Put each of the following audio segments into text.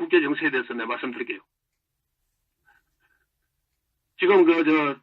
국제 정세에 대해서 내 말씀드릴게요. 지금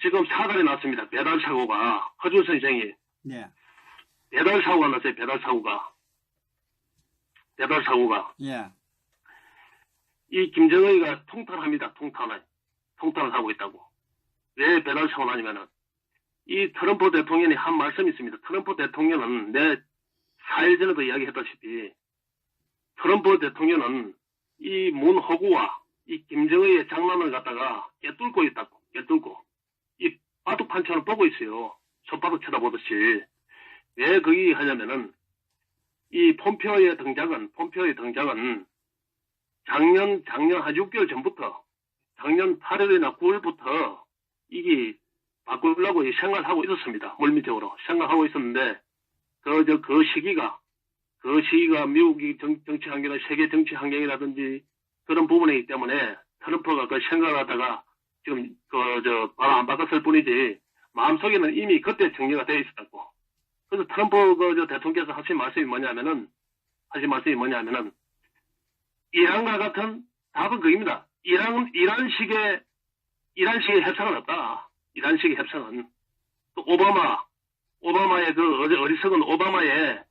지금 사달이 났습니다. 배달 사고가 허준 선생이 예. 배달 사고가 났어요. 배달 사고가. 예. 이 김정은이가 통탄합니다. 통탄을 하고 있다고. 왜 배달 사고 나냐면은 이 트럼프 대통령이 한 말씀이 있습니다. 트럼프 대통령은 내 4일 전에도 이야기했다시피 트럼프 대통령은 이 문호구와 이 김정은의 장난을 갖다가 깨뚫고 있다고. 이 바둑판처럼 보고 있어요. 손바닥 쳐다보듯이. 왜 그게 하냐면은 이 폼페오의 등장은 작년 한 6개월 전부터 작년 8월이나 9월부터 이게 바꾸려고 생각을 하고 있었습니다. 물리적으로 생각하고 있었는데 그 시기가 미국이 정치 환경이나 세계 정치 환경이라든지 그런 부분이기 때문에 트럼프가 그 생각을 하다가 지금 바로 안 바꿨을 뿐이지 마음속에는 이미 그때 정리가 되어 있었다고. 그래서 트럼프 대통령께서 하신 말씀이 뭐냐면은 이란과 같은 답은 그입니다. 이란식의 협상은 없다. 이란식의 협상은 또 오바마의 어리석은 오바마의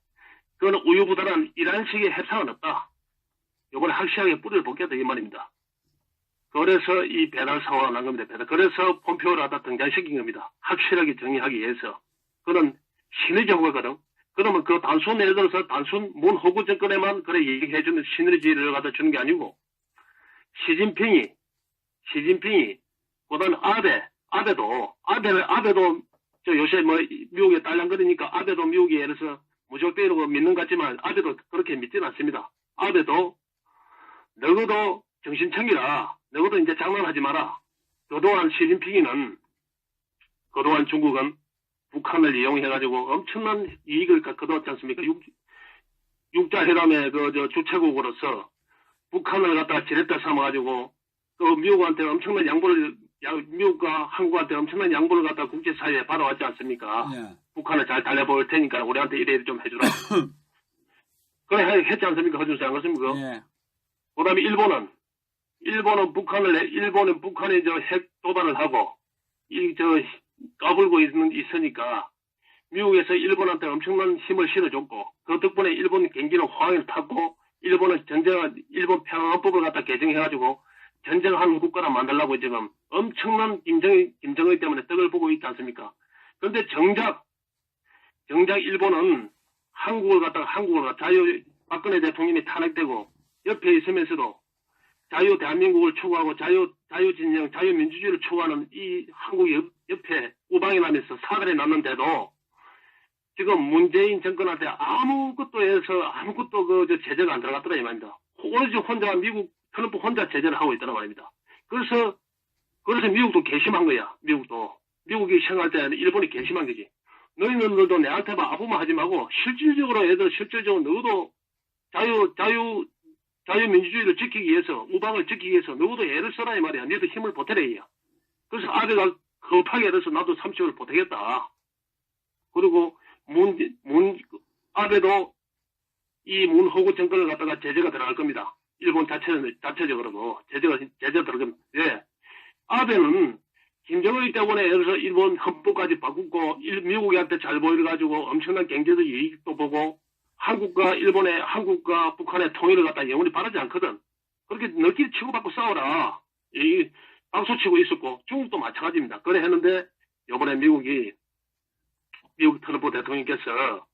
그건 우유부단한 이란식의 협상은 없다. 이번에 확실하게 뿌리를 벗겼다 이 말입니다. 그래서 이 배달 사고가 난 겁니다. 그래서 폼페오를 갖다 등장시킨 겁니다. 확실하게 정리하기 위해서. 그런 시너지 효과거든. 그러면 예를 들어서 단순 문호구 정권에만 그래 얘기해주는 시너지를 갖다 주는 게 아니고, 시진핑이, 그다음에 아베도 요새 미국에 딸랑거리니까 아베도 미국에 예를 들어서 무조건 믿는 것 같지만 아베도 그렇게 믿지는 않습니다. 아베도 너도 정신 챙기라. 너도 이제 장난하지 마라. 그동안 중국은 북한을 이용해가지고 엄청난 이익을 거두었지 않습니까? 육자회담의 주최국으로서 북한을 갖다가 지렛대 삼아가지고 미국한테 엄청난 미국과 한국한테 엄청난 양보를 갖다가 국제사회에 받아왔지 않습니까? 예. 북한을 잘 달래볼 테니까 우리한테 이래 좀 해주라. 그래 했지 않습니까? 허준수 안 그렇습니까? 예. 그 다음에 일본은 북한에 핵 도발을 하고 까불고 있으니까 미국에서 일본한테 엄청난 힘을 실어줬고 그 덕분에 일본 경기는 호황을 탔고 일본 평화헌법을 갖다 개정해가지고 전쟁하는 국가를 만들려고 지금 엄청난 김정의 때문에 떡을 보고 있지 않습니까? 그런데 정작 일본은 한국을 갖다가 박근혜 대통령이 탄핵되고 옆에 있으면서도 대한민국을 추구하고 자유진영, 자유민주주의를 추구하는 이 한국 옆에 우방이 나면서 사달이 났는데도 지금 문재인 정권한테 아무것도 제재가 안 들어갔더라 이 말입니다. 오로지 트럼프 혼자 제재를 하고 있다는 말입니다. 그래서 미국도 괘씸한 거야. 미국이 생각할 때는 일본이 괘씸한 거지. 너희들도 내한테 아부만 하지 말고 실질적으로 너도 자유민주주의를 지키기 위해서, 우방을 지키기 위해서 너도 애를 써라 이 말이야. 너도 힘을 보태라 이야. 그래서 아베가 급하게 해서 나도 30을 보태겠다. 그리고 아베도 이 문호구 정권을 갖다가 제재가 들어갈 겁니다. 일본 자체적으로도 제재가 들어갈 겁니다. 예. 아베는 김정일 때문에 여기서 일본 헌법까지 바꾸고 미국한테 잘 보여가지고 엄청난 경제적 이익도 보고 한국과 북한의 통일을 갖다 영원히 바라지 않거든. 그렇게 너끼리 치고받고 싸워라. 박수 치고 있었고 중국도 마찬가지입니다. 그래 했는데 이번에 미국 트럼프 대통령께서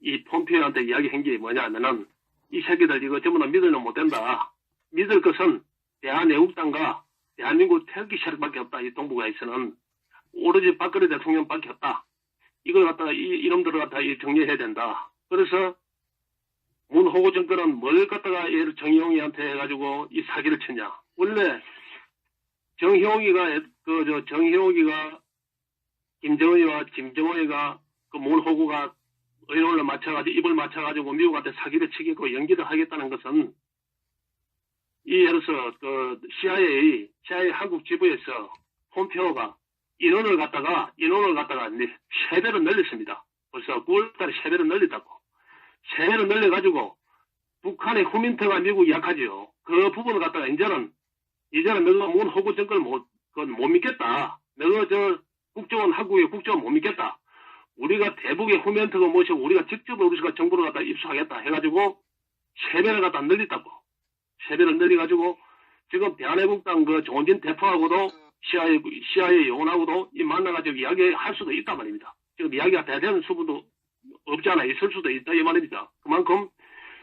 이 폼페오한테 이야기한 게 뭐냐면은 이 새끼들 이거 전부 다 믿으면 못 된다. 믿을 것은 대한애국당과 대한민국 태극기 세력밖에 없다. 이 동북아에서는 오로지 박근혜 대통령밖에 없다. 이걸 갖다가 이놈들을 갖다가 정리해야 된다. 그래서 문호구 정권은 뭘 갖다가 얘를 정의용이한테 해가지고 이 사기를 쳤냐. 원래 정희용이가 김정은이와 김정은이가 그 문호구가 의논을 입을 맞춰가지고 미국한테 사기를 치겠고 연기를 하겠다는 것은 예를 들어서 CIA 한국 지부에서 폼페오가 인원을 갖다가 3배로 늘렸습니다. 벌써 9월달에 3배로 늘렸다고. 3배로 늘려가지고 북한의 후민트가 미국이 약하지요. 그 부분을 갖다가 이제는 너가 문 호구 정권을 못 믿겠다. 너가 국정원 한국의 국정원 못 믿겠다. 우리가 대북의 후멘트가 모시고 우리가 직접 우리가 정부를 갖다 입수하겠다 해가지고 세배를 갖다 늘렸다고. 세배를 늘려가지고 지금 대한애국당 그 조은진 대표하고도 CIA 요원하고도 만나가지고 이야기할 수도 있단 말입니다. 지금 이야기가 다 되는 수분도 없지 않아 있을 수도 있다 이 말입니다. 그만큼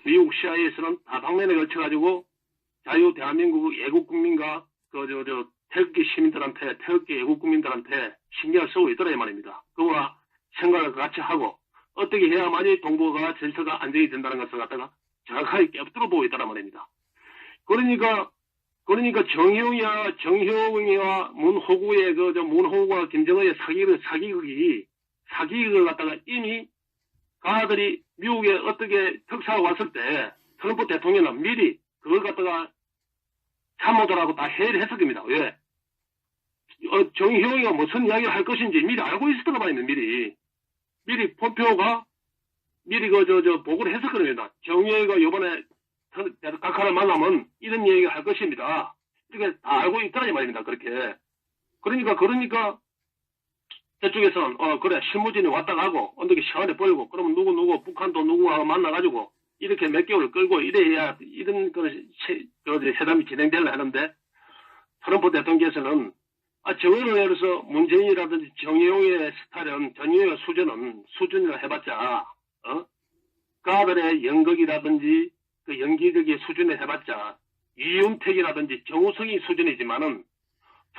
미국 CIA에서는 다방면에 걸쳐가지고 자유 대한민국 애국국민과 태극기 시민들한테 태극기 애국국민들한테 신경을 쓰고 있더라 이 말입니다. 그와 생각을 같이 하고 어떻게 해야만이 동북아가 질서가 안정이 된다는 것을 갖다가 정확하게 꿰뚫어 보고 있다는 말입니다. 그러니까 정효웅이와 문호구의 문호구와 김정은의 사기극을 갖다가 이미 가들이 미국에 어떻게 특사가 왔을 때 트럼프 대통령은 미리 그걸 갖다가 참모들하고 다 회의를 했을 겁니다. 왜? 정효웅이가 무슨 이야기를 할 것인지 미리 알고 있었던 말입니다. 미리 폼페오가 미리 보고를 했을 겁니다. 정효웅이가 요번에 각하를 만나면 이런 얘기를 할 것입니다. 이렇게 다 알고 있다는 말입니다. 그렇게. 그러니까 저쪽에서는 그래 실무진이 왔다 가고 언덕에 시간을 벌고 그러면 누구 북한도 누구하고 만나가지고 이렇게 몇 개월을 끌고 이래야 이런 회담이 진행되려 하는데 트럼프 대통령께서는 저거는 예를 들어서 문재인이라든지 정의용의 스타일은 정의용의 수준이라 해봤자 그들의 연극이라든지 그 연기력의 수준에 해봤자 이윤택이라든지 정우성이 수준이지만은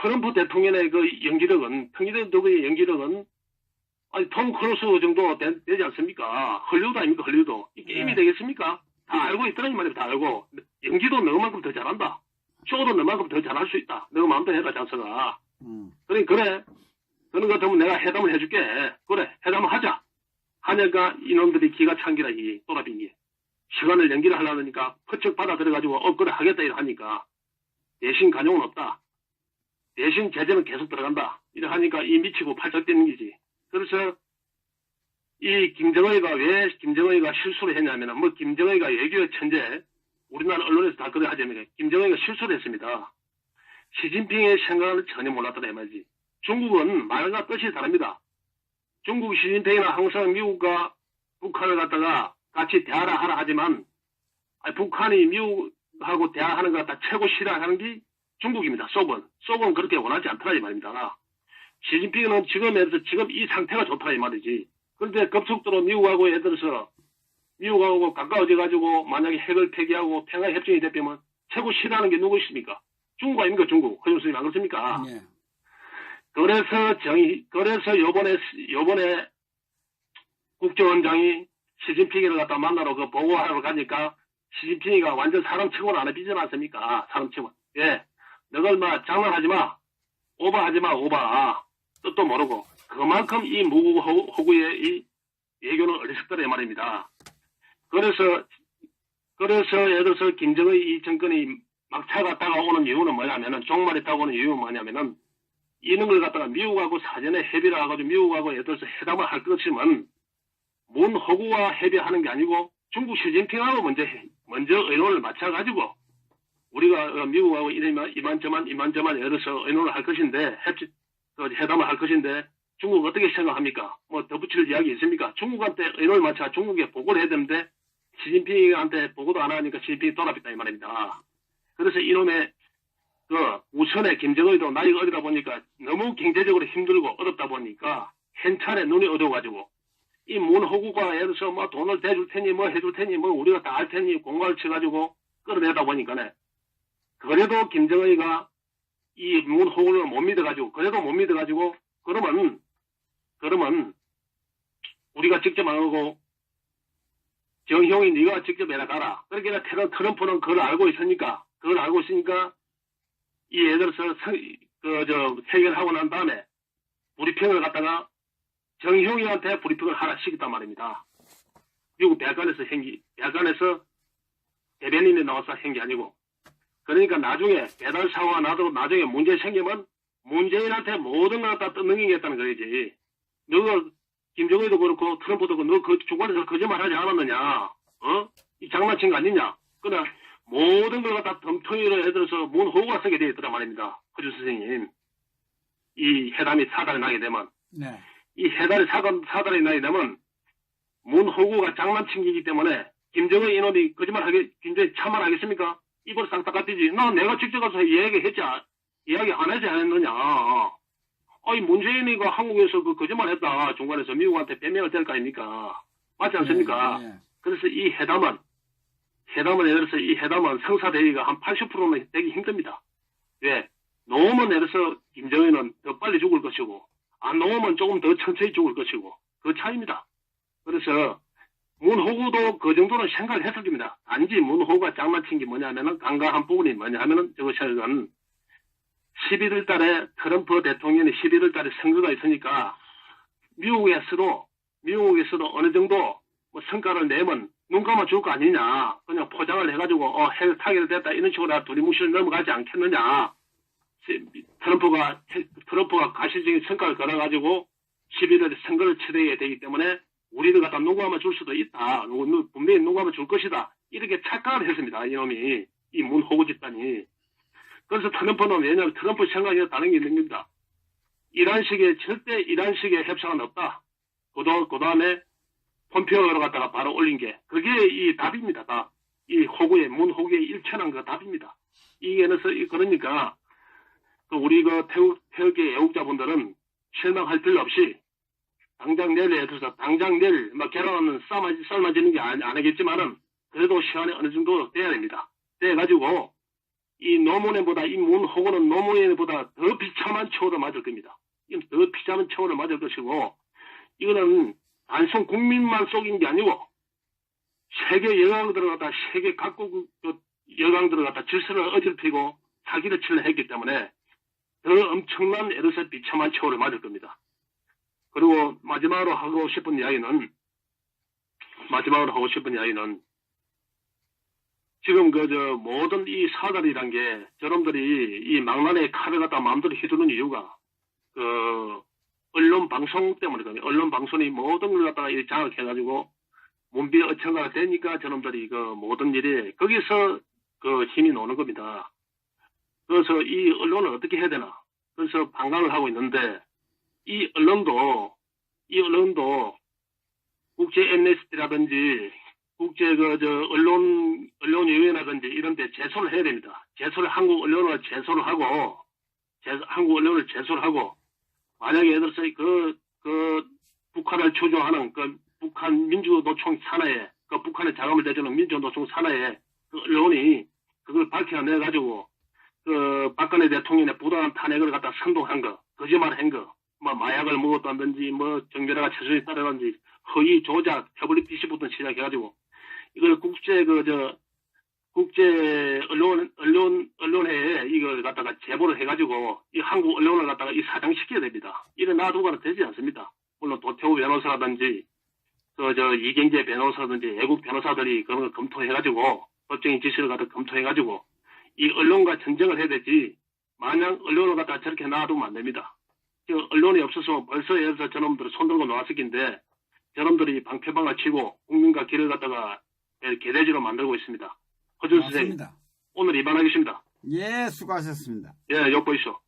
트럼프 대통령의 그 연기력은 평균적인 연기력은 톰 크루스 정도 되지 않습니까? 헐리우드 아닙니까? 헐리우드 이 게임이 되겠습니까? 다 알고 있더라 이 말입니다. 다 알고 연기도 너만큼 더 잘한다. 쇼도 너만큼 더 잘할 수 있다. 너 마음대로 해라 장서가. 그래 그런 것 같으면 내가 회담을 해줄게. 그래 회담을 하자. 하니까 이놈들이 기가 찬기라 이 또라빙이 시간을 연기를 하려니까 퍼쩍 받아들여가지고 그래 하겠다 이래 하니까 대신 간용은 없다. 대신 제재는 계속 들어간다. 이래 하니까 이 미치고 팔짝 뛰는 거지. 그래서 이 왜 김정은이가 실수를 했냐면 김정은이가 외교의 천재 우리나라 언론에서 다 그래 하자면 김정은이가 실수를 했습니다. 시진핑의 생각을 전혀 몰랐더라 이 말이지. 중국은 말과 뜻이 다릅니다. 중국 시진핑이는 항상 미국과 북한을 갖다가 같이 대화를 하라 하지만 북한이 미국하고 대화하는 것 갖다 최고 싫어하는 게 중국입니다. 속은 그렇게 원하지 않더라 이 말입니다. 시진핑은 지금 이 상태가 좋다 이 말이지. 그런데 급속도로 미국하고 예를 들어서 미국하고 가까워져 가지고 만약에 핵을 폐기하고 평화 협정이 되면 최고 싫어하는 게 누구 있습니까? 중국 아닙니까? 중국. 허준수님 안 그렇습니까? 네. 그래서 요번에 국정원장이 시진핑이를 갖다 만나러 보고하러 가니까 시진핑이가 완전 사람 치고는 안 해비지 않습니까? 사람 치고. 예. 너걸 장난하지 마. 오버하지 마, 오버. 뜻도 모르고. 그만큼 이 무구호구의 이 외교는 어리석더라 이 말입니다. 그래서 예를 들어서 김정의 이 정권이 막차가 다가오는 이유는 뭐냐면은 종말이 다가오는 이유는 뭐냐면은 이런 걸 갖다가 미국하고 사전에 협의를 하고 미국하고 예를 들어서 회담을 할 것이면 문호구와 협의하는 게 아니고 중국 시진핑하고 먼저 의논을 맞춰가지고 우리가 미국하고 이만저만 예를 들어서 의논을 할 것인데 회담을 할 것인데 중국 어떻게 생각합니까? 덧붙일 이야기 있습니까? 중국한테 의논을 맞춰 중국에 보고를 해야 되는데 시진핑한테 보고도 안 하니까 시진핑이 돌아섰다 이 말입니다. 그래서 이놈의 우선에 김정은이도 나이가 어리다 보니까 너무 경제적으로 힘들고 어렵다 보니까 현찰에 눈이 어두워가지고 이 문호구가 예를 들어서 돈을 대줄 테니 해줄 테니 우리가 다 할 테니 공갈을 쳐가지고 끌어내다 보니까네. 그래도 김정은이가 이 문호구를 못 믿어가지고 그러면 우리가 직접 안 하고 정형이 네가 직접 해라 가라. 그러니까 트럼프는 그걸 알고 있으니까 이 예를 들어서 해결하고 난 다음에 브리핑을 갖다가 정형이한테 브리핑을 하나 시켰단 말입니다. 미국 백악관에서 대변인이 나와서 한 게 아니고. 그러니까 나중에 배달 사고가 나도 나중에 문제 생기면 문재인한테 모든 걸 다 넘기겠다는 거지. 너가 김정은도 그렇고 트럼프도 그렇고 너 그 주관에서 거짓말 하지 않았느냐? 이 장난친 거 아니냐? 그러나 모든 걸 갖다 덤텅이로 해들어서 문호구가 쓰게 되어 있더란 말입니다. 허준 선생님. 이 회담이 사달이 나게 되면. 네. 이 사달이 나게 되면 문호구가 장난친기이기 때문에 김정은 이놈이 김정은이 참말하겠습니까? 입을 싹 닦아뛰지. 내가 직접 가서 이야기 안 하지 않았느냐. 이 문재인이 한국에서 거짓말 했다. 중간에서 미국한테 변명을 될 거 아닙니까? 맞지 않습니까? 네. 그래서 이 회담은 예를 들어서 이 회담은 성사대기가 한 80%는 되기 힘듭니다. 왜? 놓으면 예를 들어서 김정은은 더 빨리 죽을 것이고, 안 놓으면 조금 더 천천히 죽을 것이고, 그 차이입니다. 그래서 문호구도 그 정도는 생각을 했을 겁니다. 단지 문호구가 장난친 게 뭐냐면은 강가한 부분이 뭐냐면은 저것은 11월 달에 트럼프 대통령이 11월 달에 선거가 있으니까 미국에서도 어느 정도 성과를 내면 눈 감아줄 거 아니냐. 그냥 포장을 해가지고 핵 타결됐다 이런 식으로 두리뭉실 넘어가지 않겠느냐. 트럼프가 가시적인 성과를 걸어가지고 11월에 선거를 치러야 되기 때문에 우리를 갖다 눈 감아줄 수도 있다. 분명히 눈 감아줄 것이다. 이렇게 착각을 했습니다. 이놈이. 이 문호구 집단이. 그래서 트럼프는 왜냐하면 트럼프 생각이 다른 게 있는 겁니다. 절대 이란 식의 협상은 없다. 그 다음에 폼페오를 갖다가 바로 올린 게, 그게 이 답입니다. 다. 이 문호구의 일천한 그 답입니다. 그러니까, 우리 태극기 애국자분들은 실망할 필요 없이, 당장 내일 계란은 삶아지는 게 안 하겠지만은, 그래도 시간이 어느 정도 돼야 됩니다. 돼가지고, 이 문호구는 노무현보다 더 비참한 처우를 맞을 겁니다. 이건 더 비참한 처우를 맞을 것이고, 이거는 단순 국민만 속인 게 아니고, 세계 각국 여강들을 갖다 질서를 어질피고 사기를 치려 했기 때문에 더 엄청난 에르서 비참한 처우를 맞을 겁니다. 그리고 마지막으로 하고 싶은 이야기는, 지금 모든 이 사달이란 게, 저놈들이 이 망나니의 칼을 갖다 마음대로 휘두르는 이유가, 언론 방송 때문이거든요. 언론 방송이 모든 걸 갖다가 장악해가지고, 문비 어천가가 되니까 저놈들이 모든 일이, 거기서 힘이 나오는 겁니다. 그래서 이 언론을 어떻게 해야 되나. 그래서 방관을 하고 있는데, 이 언론도 국제 MST라든지, 국제 언론위원회라든지 이런 데 제소를 해야 됩니다. 한국 언론을 제소를 하고, 만약에 예를 들어서 북한을 주조하는 북한 민주노총 산하에, 북한의 자금을 대주는 민주노총 산하에 언론이 그걸 밝혀내가지고, 박근혜 대통령의 부당한 탄핵을 갖다 선동한 거, 거짓말한 거, 마약을 먹었다든지, 정밀화가 최선에 따르든지, 허위 조작, 패블릭 디시부터 시작해가지고, 이걸 국제 언론회에 이걸 갖다가 제보를 해가지고, 이 한국 언론을 갖다가 사장시켜야 됩니다. 이래 놔두고는 되지 않습니다. 물론 도태우 변호사라든지, 이경재 변호사라든지, 외국 변호사들이 그런 걸 검토해가지고, 법적인 지시를 갖다 검토해가지고, 이 언론과 전쟁을 해야 되지, 마냥 언론을 갖다가 저렇게 놔두면 안 됩니다. 언론이 없어서 벌써 예를 들어서 저놈들을 손들고 나왔을 텐데, 저놈들이 방패방을 치고 국민과 길을 갖다가 개돼지로 만들고 있습니다. 허준 선생님, 오늘 입안하겠습니다. 예, 수고하셨습니다. 예, 욕 보이시오.